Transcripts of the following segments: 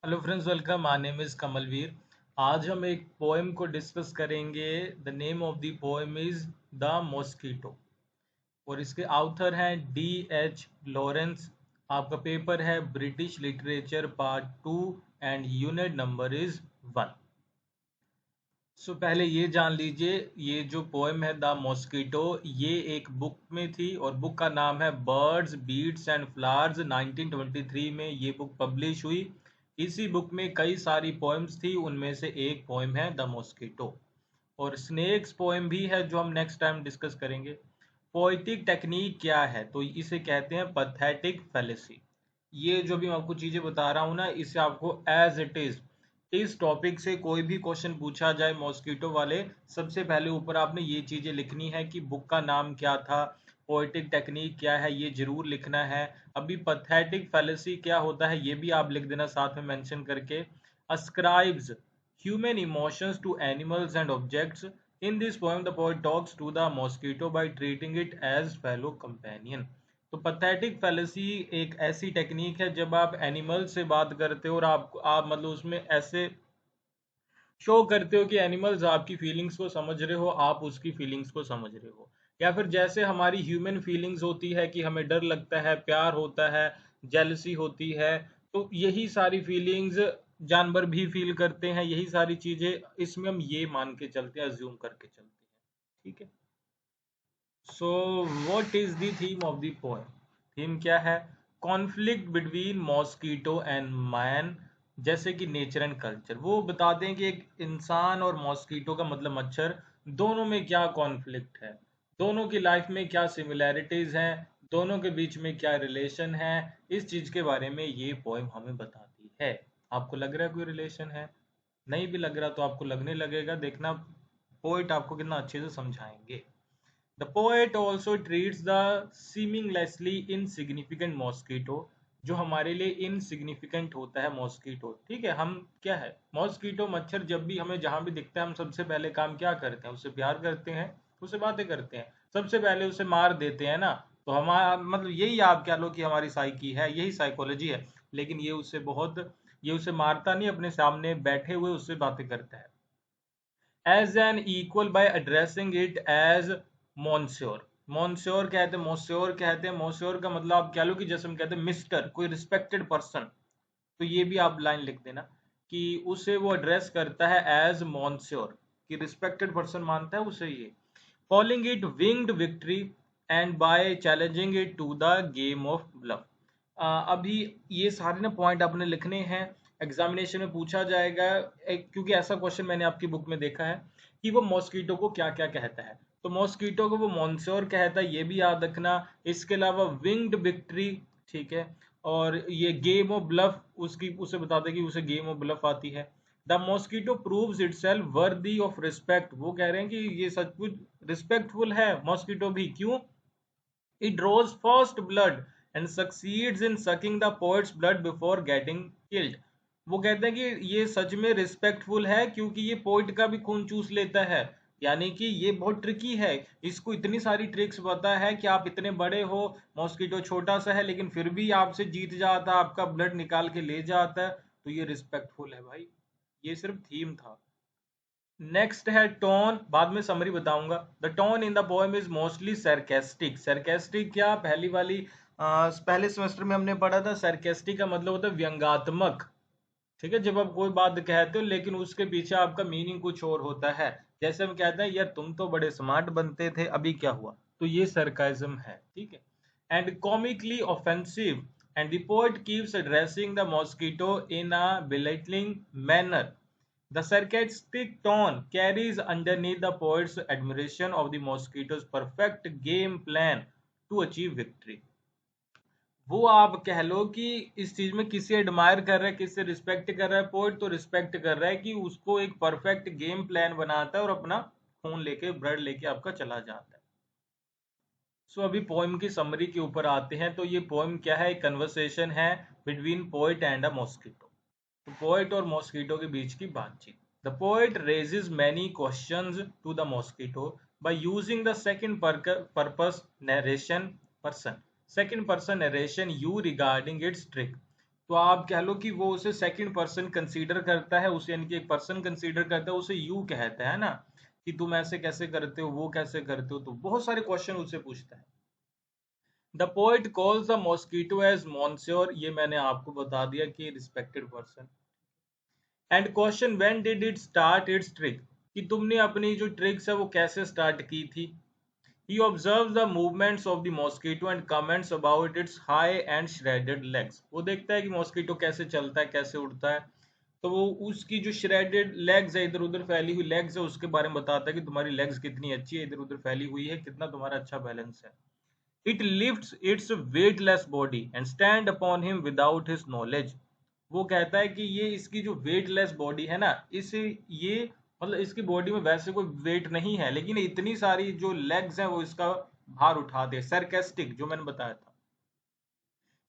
Hello friends, welcome. My name is Kamalveer. आज हम एक पोएम को डिस्कस करेंगे। The name of the poem is the mosquito और इसके ऑथर हैं D.H. लॉरेंस। आपका पेपर है British literature part 2 and unit number is 1। पहले ये जान लीजिए, ये जो पोएम है द मॉस्कीटो, ये एक बुक में थी और बुक का नाम है बर्ड्स बीट्स एंड फ्लावर्स। 1923 में ये बुक पब्लिश हुई। इसी बुक में कई सारी पोएम्स थी, उनमें से एक पोएम है द मॉस्कीटो। और स्नेक्स पोएम भी है जो हम नेक्स्ट टाइम डिस्कस करेंगे। पोइटिक टेक्निक क्या है, तो इसे कहते हैं पैथेटिक फैलेसी। ये जो भी मैं आपको चीजें बता रहा हूँ ना, इसे आपको एज इट इज इस टॉपिक से कोई भी क्वेश्चन पूछा जाए मॉस्कीटो वाले, सबसे पहले ऊपर आपने ये चीजें लिखनी है कि बुक का नाम क्या था, पोएटिक टेक्निक क्या है, ये जरूर लिखना है। अभी पैथेटिक फैलेसी क्या होता है ये भी आप लिख देना साथ में मेंशन करके। ascribes human emotions to animals and objects. In this poem, the poet talks to the mosquito by treating it as fellow companion. तो पैथेटिक फैलेसी एक ऐसी टेक्निक है जब आप एनिमल से बात करते हो और आप मतलब उसमें ऐसे शो करते हो कि एनिमल्स आपकी फीलिंग्स को समझ रहे हो, आप उसकी फीलिंग्स को समझ रहे हो। या फिर जैसे हमारी ह्यूमन फीलिंग्स होती है कि हमें डर लगता है, प्यार होता है, जेलसी होती है, तो यही सारी फीलिंग्स जानवर भी फील करते हैं। यही सारी चीजें इसमें हम ये मान के चलते हैं, अज्यूम करके चलते हैं। ठीक है। So what is the theme of the poem? Theme क्या है? Conflict between mosquito and man. जैसे कि नेचर एंड कल्चर, वो बताते हैं कि एक इंसान और मॉस्कीटो का मतलब मच्छर, दोनों में क्या कॉन्फ्लिक्ट है, दोनों की लाइफ में क्या सिमिलैरिटीज हैं, दोनों के बीच में क्या रिलेशन है। इस चीज के बारे में ये पोएम हमें बताती है। आपको लग रहा है कोई रिलेशन है? नहीं भी लग रहा तो आपको लगने लगेगा, देखना पोइट आपको कितना अच्छे से समझाएंगे। The poet also treats the seemingly insignificant mosquito, जो हमारे लिए इनसिग्निफिकेंट होता है मॉस्कीटो। ठीक है, हम क्या है, मॉस्कीटो मच्छर जब भी हमें जहां भी दिखता है, हम सबसे पहले काम क्या करते हैं? उससे प्यार करते हैं, उससे बातें करते हैं, सबसे पहले उसे मार देते हैं ना। तो हमारा मतलब यही, आप क्या लो कि हमारी साइकी है, यही साइकोलॉजी है। लेकिन ये उसे मारता नहीं, अपने सामने बैठे हुए उससे बातें करता है। As an equal by addressing it as monsieur. Monsieur कहते हैं, मोस्योर कहते हैं। मोस्योर का मतलब आप क्या लो कि जैसे हम कहते हैं मिस्टर, कोई रिस्पेक्टेड पर्सन, तो ये भी आप लाइन लिख देना कि उसे वो एड्रेस करता है एज मॉन्स्योर, कि रिस्पेक्टेड पर्सन मानता है उसे ये। Calling it winged victory and by challenging it to the game of bluff. अभी ये सारे ना पॉइंट आपने लिखने हैं, एग्जामिनेशन में पूछा जाएगा। क्योंकि ऐसा क्वेश्चन मैंने आपकी बुक में देखा है कि वो मॉस्कीटो को क्या क्या कहता है। तो मॉस्कीटो को वो मॉन्स्योर कहता है, ये भी याद रखना। इसके अलावा विंग्ड विक्ट्री, ठीक है, और ये गेम ऑफ ब्लफ, उसकी उसे बताते कि उसे गेम ऑफ ब्लफ आती है। The mosquito proves itself worthy of respect. वो कह रहे हैं कि ये सचमुच रिस्पेक्टफुल है मॉस्कीटो भी। क्यों? It draws first blood and succeeds in sucking the poet's blood before getting killed. वो कहते हैं कि ये सच में रिस्पेक्टफुल है क्योंकि ये पोइट का भी खून चूस लेता है। यानी कि ये बहुत ट्रिकी है, इसको इतनी सारी ट्रिक्स पता है कि आप इतने बड़े हो, मॉस्किटो छोटा सा है लेकिन फिर भी आपसे जीत जाता है, आपका ब्लड निकाल के ले जाता है। तो ये रिस्पेक्टफुल है भाई। ये सिर्फ थीम था। नेक्स्ट है टोन, बाद में समरी बताऊंगा। The tone in the poem is mostly sarcastic. Sarcastic क्या, पहली वाली पहले सेमेस्टर में हमने पढ़ा था, सरकेस्टिक का मतलब होता है व्यंग्यात्मक। ठीक है, जब आप कोई बात कहते हो लेकिन उसके पीछे आपका मीनिंग कुछ और होता है। जैसे हम कहते हैं यार तुम तो बड़े स्मार्ट बनते थे, अभी क्या हुआ, तो ये सरकाइज्म है। ठीक है। And comically offensive and the poet keeps addressing the mosquito in a belittling manner. The sarcastic tone carries underneath the poet's admiration of the mosquito's perfect game plan to achieve victory. वो आप कह लो कि इस चीज में किसे admire कर रहा है, किससे रिस्पेक्ट कर रहा है। पोइट तो रिस्पेक्ट कर रहा है कि उसको एक परफेक्ट गेम प्लान बनाता है और अपना खून लेके, ब्लड लेके आपका चला जाता है। अभी पोएम की समरी के ऊपर आते हैं। तो ये पोएम क्या है? एक कन्वर्सेशन है between poet and a mosquito. तो पोएट और मॉस्किटो के बीच की बातचीत। The poet raises many questions to the mosquito by using the second purpose narration person, second person narration you regarding its trick. तो आप कह लो कि वो उसे सेकंड पर्सन कंसीडर करता है, उसे यानी कि एक पर्सन कंसीडर करता है, उसे यू कहता है ना, कि तुम ऐसे कैसे करते हो, वो कैसे करते हो, तो बहुत सारे क्वेश्चन उससे पूछता है। The poet calls the mosquito as monsieur, ये मैंने आपको बता दिया कि respected person. And question when did it start its trick, कि तुमने अपनी जो ट्रिक्स है वो कैसे स्टार्ट की थी। He observes the movements of the mosquito and comments about its high and shredded legs. वो देखता है कि मॉस्किटो कैसे चलता है, कैसे उड़ता है, तो वो उसकी जो श्रेडेड लेग्स है, इधर उधर फैली हुई लेग्स है, उसके बारे में बताता है कि तुम्हारी लेग्स कितनी अच्छी है, इधर उधर फैली हुई है, कितना तुम्हारा अच्छा बैलेंस है। It lifts its weightless body and stand upon him without his knowledge. वो कहता है कि ये इसकी जो वेटलेस बॉडी है ना, इसे ये मतलब इसकी बॉडी में वैसे कोई वेट नहीं है, लेकिन इतनी सारी जो लेग्स हैं वो इसका भार उठाते हैं। सरकेस्टिक जो मैंने बताया था।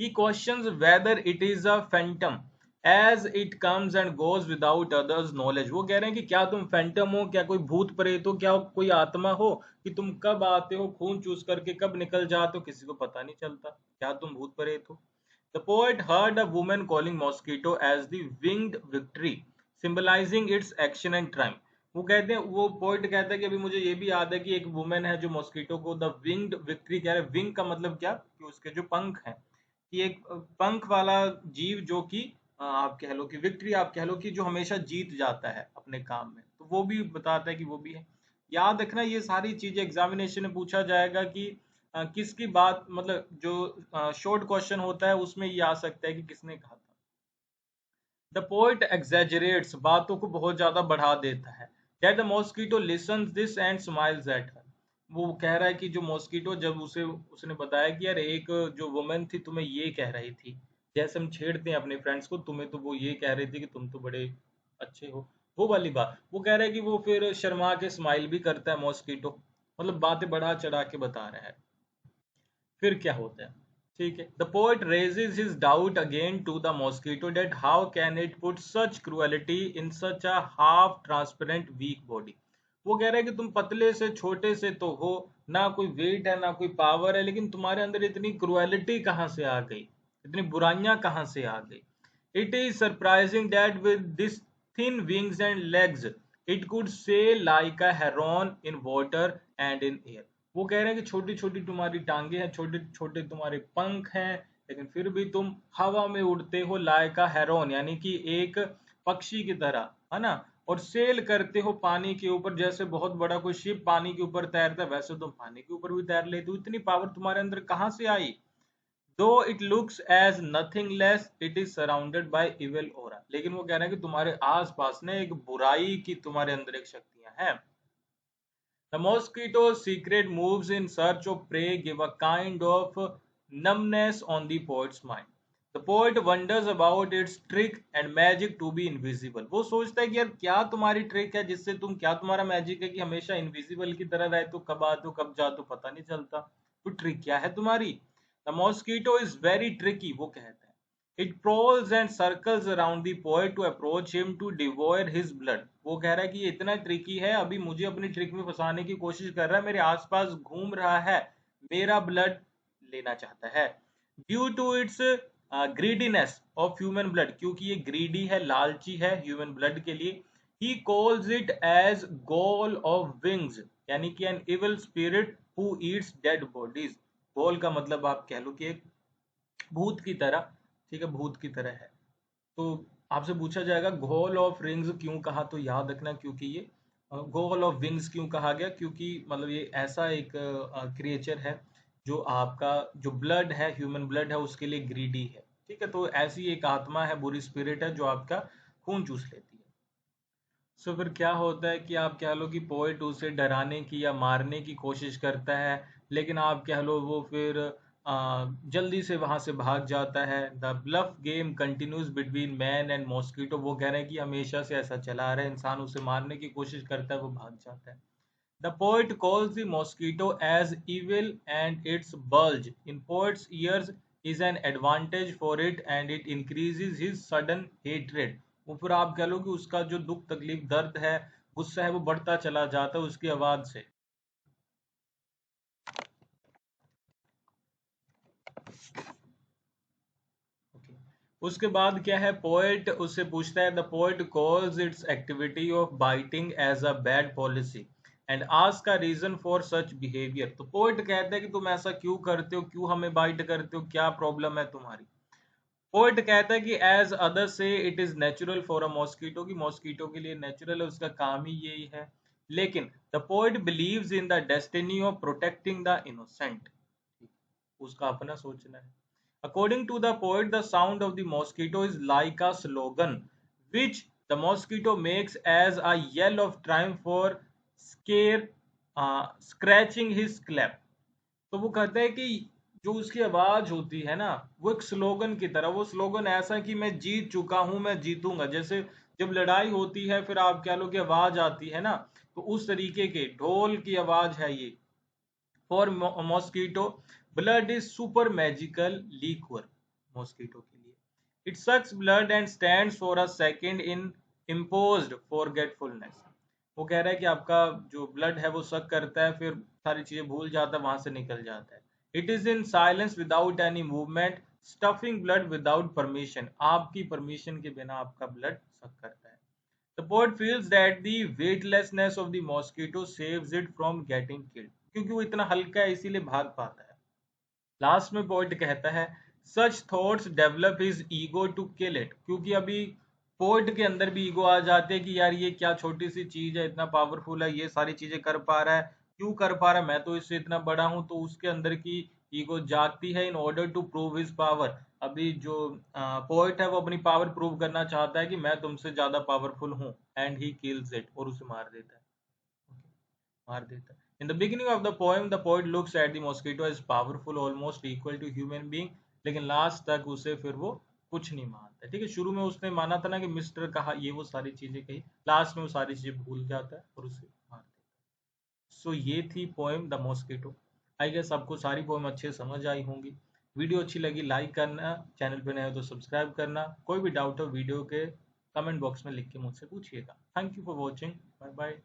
He questions whether it is a phantom as it comes and goes without others knowledge. वो कह रहे हैं कि क्या तुम फैंटम हो, क्या कोई भूत प्रेत हो, क्या कोई आत्मा हो, कि तुम कब आते हो खून चूस करके, कब निकल जाते हो, किसी को पता नहीं चलता, क्या तुम भूत प्रेत हो। The poet heard a woman calling mosquito as the winged victory, symbolizing its action and triumph. वो कहते हैं, वो पोइट कहता है कि अभी मुझे ये भी याद है कि एक वुमेन है जो मॉस्किटो को द विंग्ड विक्ट्री कह रहे हैं। विंग का मतलब क्या, कि उसके जो पंख हैं, कि एक पंख वाला जीव जो कि आप कह लो कि विक्ट्री, आप कह लो कि जो हमेशा जीत जाता है अपने काम में, तो वो भी बताता है कि वो भी है। याद रखना ये सारी चीजें एग्जामिनेशन में पूछा जाएगा कि किसकी बात, मतलब जो शॉर्ट क्वेश्चन होता है उसमें ये आ सकता है कि किसने कहा था। द पोइट एग्जेजरेट्स, बातों को बहुत ज्यादा बढ़ा देता है। That the mosquito lessons this and smiles at her, वो कह रहा है कि जो मॉस्किटो, जब उसने बताया कि यार एक जो वुमन थी तुम्हें ये कह रही थी, जैसे हम छेड़ते हैं अपने फ्रेंड्स को, तुम्हें तो वो ये कह रही थी कि तुम तो बड़े अच्छे हो, वो वाली बात। वो कह रहा है कि वो फिर शर्मा के स्माइल भी करता है मॉस्किटो, मतलब बातें बढ़ा चढ़ा के बता रहा है। फिर क्या होता है, ठीक है। The poet raises his doubt again to the mosquito that how can it put such cruelty in such a half transparent weak body. वो कह रहा है कि तुम पतले से छोटे से तो हो, ना कोई वेट है ना कोई पावर है, लेकिन तुम्हारे अंदर इतनी क्रुएलिटी कहाँ से आ गई, इतनी बुराइयां कहाँ से आ गई। It is surprising that with this thin wings and legs it could say like a Heron in water and in air. वो कह रहे हैं कि छोटी छोटी तुम्हारी टांगे हैं, छोटे छोटे तुम्हारे पंख हैं, लेकिन फिर भी तुम हवा में उड़ते हो लाइक अ हेरोन, यानी कि एक पक्षी की तरह, है ना। और सेल करते हो पानी के ऊपर, जैसे बहुत बड़ा कोई शिप पानी के ऊपर तैरता है, वैसे तुम पानी के ऊपर भी तैर लेते हो। इतनी पावर तुम्हारे अंदर कहाँ से आई। Though it looks as nothing less it is surrounded by evil aura, लेकिन वो कह रहे हैं कि तुम्हारे आस पास ने एक बुराई की तुम्हारे अंदर एक शक्तियां हैं। The mosquito's secret moves in search of prey give a kind of numbness on the poet's mind. The poet wonders about its trick and magic to be invisible. वो सोचता है कि यार क्या तुम्हारी ट्रिक है जिससे तुम, क्या तुम्हारा मैजिक है कि हमेशा इनविजिबल की तरह रहते हो, कब आते हो कब जाते हो पता नहीं चलता, तो ट्रिक क्या है तुम्हारी। The mosquito is very tricky, वो कहता है। It prowls and circles around the poet to approach him to devour his blood. वो कह रहा है कि ये इतना ट्रिकी है, अभी मुझे अपनी ट्रिक में फंसाने की कोशिश कर रहा है, मेरे आसपास घूम रहा है, मेरा ब्लड लेना चाहता है। Due to its greediness of human blood, क्योंकि ये ग्रीडी है, लालची है ह्यूमन ब्लड के लिए। He calls it as ghoul of wings, यानी कि an evil spirit who eats dead bodies. Ghoul का मतलब आप कह लो कि एक भूत की तरह, ठीक है, भूत की तरह है। तो आपसे पूछा जाएगा घोल ऑफ रिंग्स क्यों कहा, तो याद रखना क्योंकि ये घोल ऑफ विंग्स क्यों कहा गया, क्योंकि मतलब ये ऐसा एक क्रिएचर है जो आपका जो ब्लड है, ह्यूमन ब्लड है, उसके लिए ग्रीडी है, ठीक है। तो ऐसी एक आत्मा है, बुरी स्पिरिट है जो आपका खून चूस लेती है। सो फिर क्या होता है कि आप कह लो कि पोएट उसे डराने की या मारने की कोशिश करता है, लेकिन आप कह लो वो फिर जल्दी से वहां से भाग जाता है। The bluff game continues between man and mosquito, वो कह रहे हैं कि हमेशा से ऐसा चला आ रहा है, इंसान उसे मारने की कोशिश करता है, वो भाग जाता है। The poet calls the mosquito as evil and its buzz in poet's ears is an advantage for it and it increases his sudden hatred. वो फिर आप कह लो कि उसका जो दुख तकलीफ दर्द है, गुस्सा है, वो बढ़ता चला जाता है उसकी आवाज से। ओके, उसके बाद क्या है, पोएट उससे पूछता है, the poet calls its activity of biting as a bad policy and ask a reason for such behaviour. तो पोएट कहता है कि तुम ऐसा क्यों करते हो, क्यों हमें बाइट करते हो, क्या प्रॉब्लम है तुम्हारी। पोएट कहता है कि एज अदर से it is natural for a mosquito, की मॉस्किटो के लिए नेचुरल है, उसका काम ही यही है। लेकिन the poet believes in the destiny of protecting the innocent, उसका अपना सोचना है। According to the poet, the sound of the mosquito is like a slogan which the mosquito makes as a yell of triumph for scare, scratching his scalp। तो वो कहते हैं कि जो उसकी आवाज होती है ना, वो एक स्लोगन की तरह, वो स्लोगन ऐसा कि मैं जीत चुका हूं, मैं जीतूंगा। जैसे जब लड़ाई होती है फिर आप कह लो कि आवाज आती है ना, तो उस तरीके के ढोल की आवाज है ये। For mosquito blood is super magical liquid, mosquito के लिए it sucks blood and stands for a second in imposed forgetfulness. वो कह रहा है कि आपका जो ब्लड है वो सक करता है, फिर सारी चीजें भूल जाता है, वहां से निकल जाता है। It is in silence without any movement, stuffing blood without permission, आपकी परमिशन के बिना आपका ब्लड सक करता है। The poet feels that the weightlessness of the mosquito saves it from getting killed, क्योंकि वो इतना हल्का है इसीलिए भाग पाता है। लास्ट में पोएट कहता है, such thoughts develop his ego to kill it, क्योंकि अभी पोएट के अंदर भी ईगो आ जाती है कि यार ये क्या छोटी सी चीज है, इतना पावरफुल है, ये सारी चीजें कर पा रहा है, क्यों कर पा रहा है, मैं तो इससे इतना बड़ा हूं। तो उसके अंदर की ईगो जागती है in order to prove his power. अभी जो पोएट है वो अपनी पावर प्रूव करना चाहता है कि मैं तुमसे ज्यादा पावरफुल हूँ, एंड ही किल्स इट, और उसे मार देता है। मार देता है। In the beginning of the poem, the poet looks at the mosquito as powerful, almost equal to human being, लेकिन लास्ट तक उसे फिर वो कुछ नहीं मानता। ठीक है, शुरू में उसने माना था ना कि मिस्टर कहा, ये वो सारी चीजें कही, लास्ट में वो सारी चीजें भूल जाता है और उसे मार देता है। सो ये थी poem the mosquito. I guess आपको सारी पोएम अच्छे से समझ आई होंगी। वीडियो अच्छी लगी लाइक करना, चैनल पे नए हो तो सब्सक्राइब करना। कोई भी डाउट हो वीडियो के कमेंट बॉक्स में लिख के मुझसे पूछिएगा। Thank you for watching, bye bye.